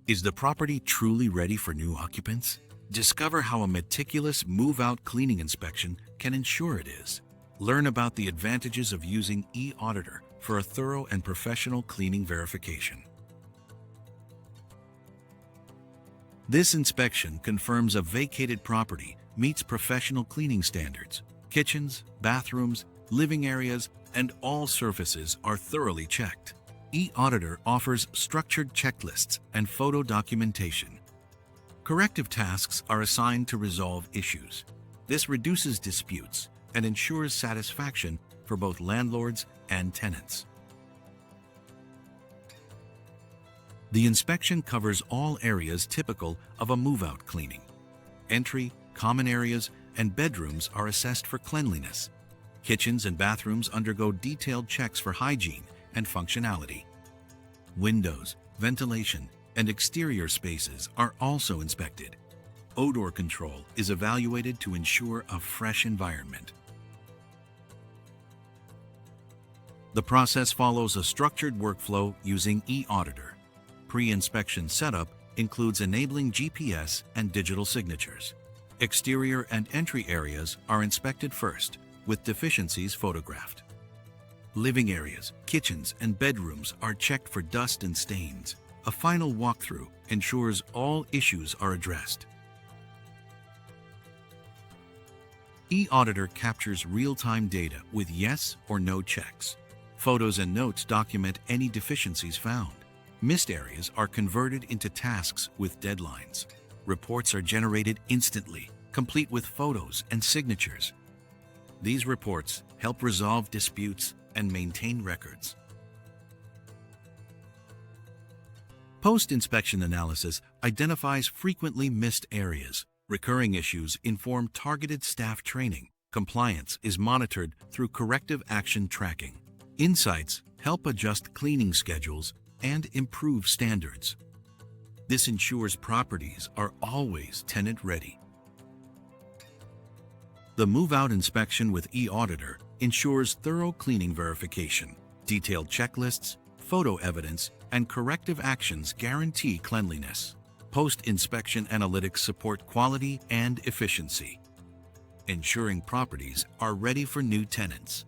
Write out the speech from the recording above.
Is the property truly ready for new occupants? Discover how a meticulous move-out cleaning inspection can ensure it is. Learn about the advantages of using eAuditor for a thorough and professional cleaning verification. This inspection confirms a vacated property meets professional cleaning standards. Kitchens, bathrooms, living areas, and all surfaces are thoroughly checked. eAuditor offers structured checklists and photo documentation. Corrective tasks are assigned to resolve issues. This reduces disputes and ensures satisfaction for both landlords and tenants. The inspection covers all areas typical of a move-out cleaning. Entry, common areas, and bedrooms are assessed for cleanliness. Kitchens and bathrooms undergo detailed checks for hygiene and functionality. Windows, ventilation, and exterior spaces are also inspected. Odor control is evaluated to ensure a fresh environment. The process follows a structured workflow using eAuditor. Pre-inspection setup includes enabling GPS and digital signatures. Exterior and entry areas are inspected first, with deficiencies photographed. Living areas, kitchens, and bedrooms are checked for dust and stains. A final walkthrough ensures all issues are addressed. eAuditor captures real-time data with yes or no checks. Photos and notes document any deficiencies found. Missed areas are converted into tasks with deadlines. Reports are generated instantly, complete with photos and signatures. These reports help resolve disputes and maintain records. Post-inspection analysis identifies frequently missed areas. Recurring issues inform targeted staff training. Compliance is monitored through corrective action tracking. Insights help adjust cleaning schedules and improve standards. This ensures properties are always tenant-ready. The move-out inspection with eAuditor ensures thorough cleaning verification. Detailed checklists, photo evidence, and corrective actions guarantee cleanliness. Post-inspection analytics support quality and efficiency, ensuring properties are ready for new tenants.